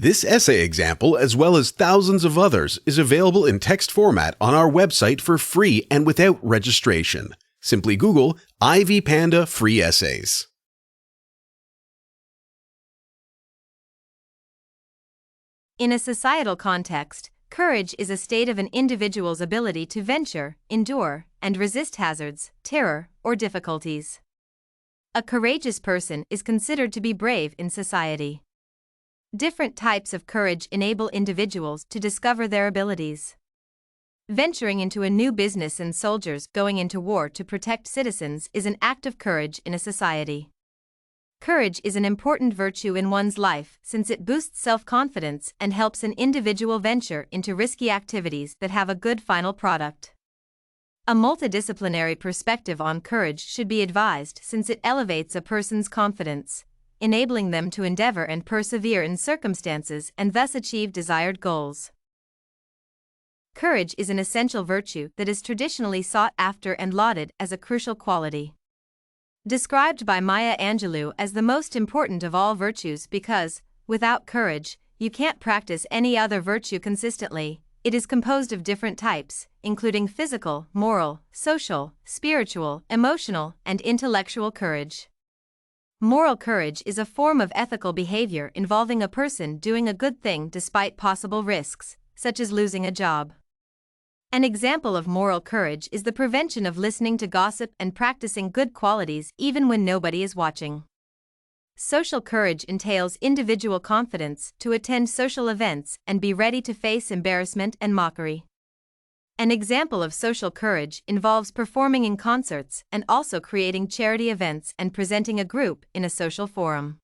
This essay example, as well as thousands of others, is available in text format on our website for free and without registration. Simply Google Ivy Panda Free Essays. In a societal context, courage is a state of an individual's ability to venture, endure, and resist hazards, terror, or difficulties. A courageous person is considered to be brave in society. Different types of courage enable individuals to discover their abilities. Venturing into a new business and soldiers going into war to protect citizens is an act of courage in a society. Courage is an important virtue in one's life since it boosts self-confidence and helps an individual venture into risky activities that have a good final product. A multidisciplinary perspective on courage should be advised since it elevates a person's confidence, enabling them to endeavor and persevere in circumstances and thus achieve desired goals. Courage is an essential virtue that is traditionally sought after and lauded as a crucial quality. Described by Maya Angelou as the most important of all virtues because, without courage, you can't practice any other virtue consistently. It is composed of different types, including physical, moral, social, spiritual, emotional, and intellectual courage. Moral courage is a form of ethical behavior involving a person doing a good thing despite possible risks, such as losing a job. An example of moral courage is the prevention of listening to gossip and practicing good qualities even when nobody is watching. Social courage entails individual confidence to attend social events and be ready to face embarrassment and mockery. An example of social courage involves performing in concerts and also creating charity events and presenting a group in a social forum.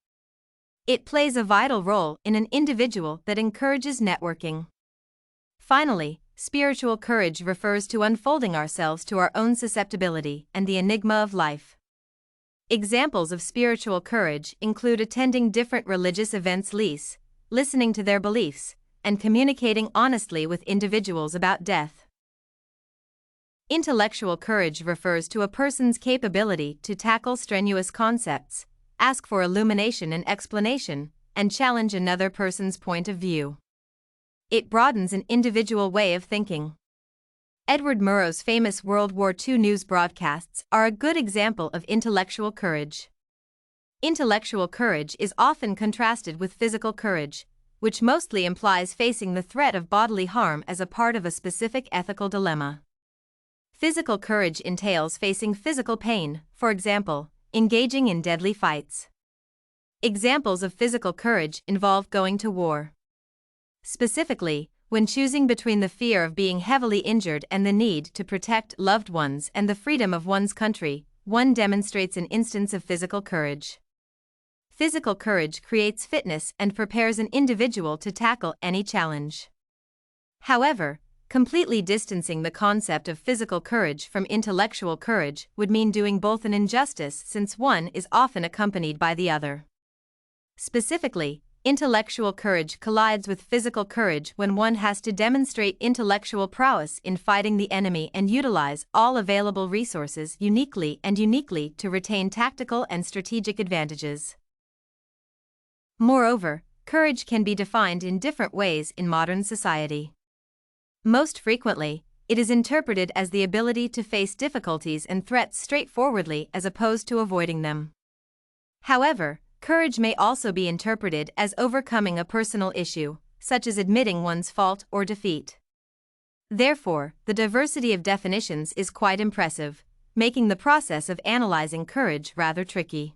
It plays a vital role in an individual that encourages networking. Finally, spiritual courage refers to unfolding ourselves to our own susceptibility and the enigma of life. Examples of spiritual courage include attending different religious events, listening to their beliefs, and communicating honestly with individuals about death. Intellectual courage refers to a person's capability to tackle strenuous concepts, ask for illumination and explanation, and challenge another person's point of view. It broadens an individual way of thinking. Edward Murrow's famous World War II news broadcasts are a good example of intellectual courage. Intellectual courage is often contrasted with physical courage, which mostly implies facing the threat of bodily harm as a part of a specific ethical dilemma. Physical courage entails facing physical pain, for example, engaging in deadly fights. Examples of physical courage involve going to war. Specifically, when choosing between the fear of being heavily injured and the need to protect loved ones and the freedom of one's country, one demonstrates an instance of physical courage. Physical courage creates fitness and prepares an individual to tackle any challenge. However, completely distancing the concept of physical courage from intellectual courage would mean doing both an injustice since one is often accompanied by the other. Specifically, intellectual courage collides with physical courage when one has to demonstrate intellectual prowess in fighting the enemy and utilize all available resources uniquely to retain tactical and strategic advantages. Moreover, courage can be defined in different ways in modern society. Most frequently, it is interpreted as the ability to face difficulties and threats straightforwardly as opposed to avoiding them. However, courage may also be interpreted as overcoming a personal issue, such as admitting one's fault or defeat. Therefore, the diversity of definitions is quite impressive, making the process of analyzing courage rather tricky.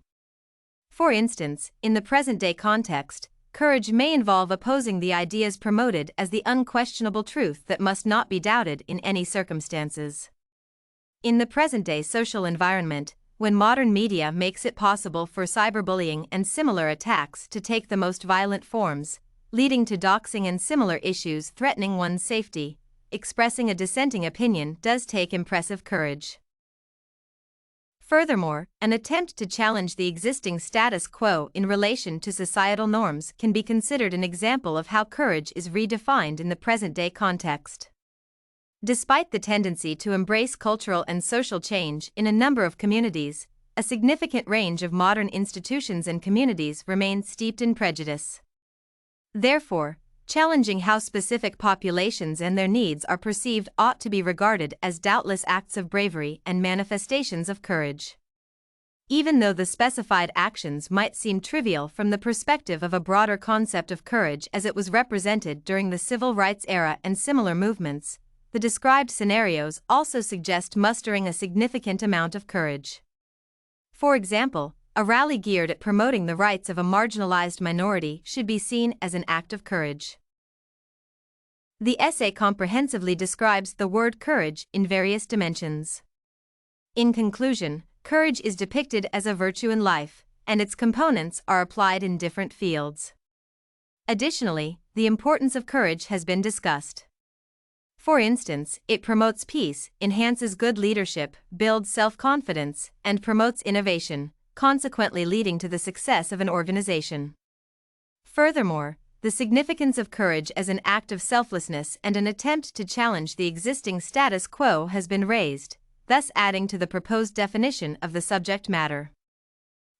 For instance, in the present-day context, courage may involve opposing the ideas promoted as the unquestionable truth that must not be doubted in any circumstances. In the present-day social environment, when modern media makes it possible for cyberbullying and similar attacks to take the most violent forms, leading to doxing and similar issues threatening one's safety, expressing a dissenting opinion does take impressive courage. Furthermore, an attempt to challenge the existing status quo in relation to societal norms can be considered an example of how courage is redefined in the present-day context. Despite the tendency to embrace cultural and social change in a number of communities, a significant range of modern institutions and communities remain steeped in prejudice. Therefore, challenging how specific populations and their needs are perceived ought to be regarded as doubtless acts of bravery and manifestations of courage. Even though the specified actions might seem trivial from the perspective of a broader concept of courage as it was represented during the civil rights era and similar movements, the described scenarios also suggest mustering a significant amount of courage. For example, a rally geared at promoting the rights of a marginalized minority should be seen as an act of courage. The essay comprehensively describes the word courage in various dimensions. In conclusion, courage is depicted as a virtue in life, and its components are applied in different fields. Additionally, the importance of courage has been discussed. For instance, it promotes peace, enhances good leadership, builds self-confidence, and promotes innovation, consequently leading to the success of an organization. Furthermore, the significance of courage as an act of selflessness and an attempt to challenge the existing status quo has been raised, thus adding to the proposed definition of the subject matter.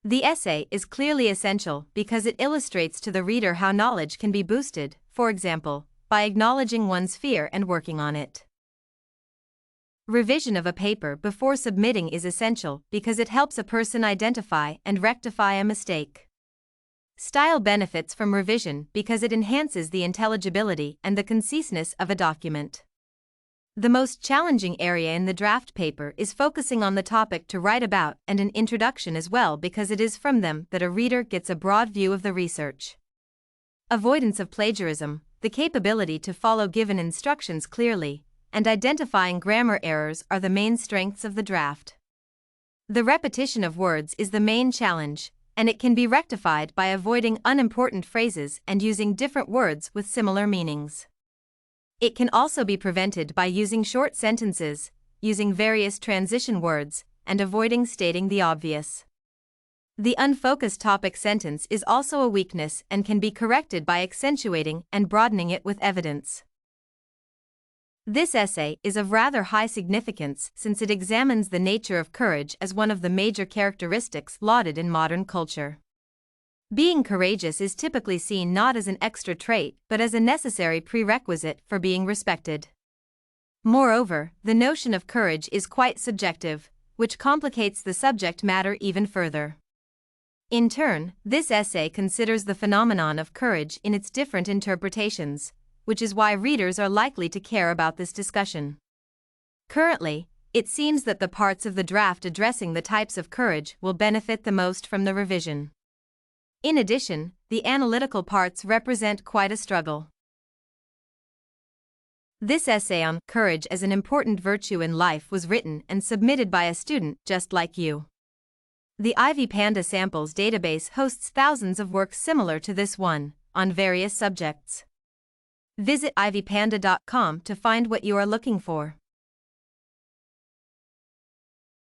The essay is clearly essential because it illustrates to the reader how knowledge can be boosted, for example, by acknowledging one's fear and working on it. Revision of a paper before submitting is essential because it helps a person identify and rectify a mistake. Style benefits from revision because it enhances the intelligibility and the conciseness of a document. The most challenging area in the draft paper is focusing on the topic to write about and an introduction as well because it is from them that a reader gets a broad view of the research. Avoidance of plagiarism, the capability to follow given instructions clearly, and identifying grammar errors are the main strengths of the draft. The repetition of words is the main challenge, and it can be rectified by avoiding unimportant phrases and using different words with similar meanings. It can also be prevented by using short sentences, using various transition words, and avoiding stating the obvious. The unfocused topic sentence is also a weakness and can be corrected by accentuating and broadening it with evidence. This essay is of rather high significance since it examines the nature of courage as one of the major characteristics lauded in modern culture. Being courageous is typically seen not as an extra trait but as a necessary prerequisite for being respected. Moreover, the notion of courage is quite subjective, which complicates the subject matter even further. In turn, this essay considers the phenomenon of courage in its different interpretations, which is why readers are likely to care about this discussion. Currently, it seems that the parts of the draft addressing the types of courage will benefit the most from the revision. In addition, the analytical parts represent quite a struggle. This essay on courage as an important virtue in life was written and submitted by a student just like you. The Ivy Panda Samples database hosts thousands of works similar to this one, on various subjects. Visit ivypanda.com to find what you are looking for.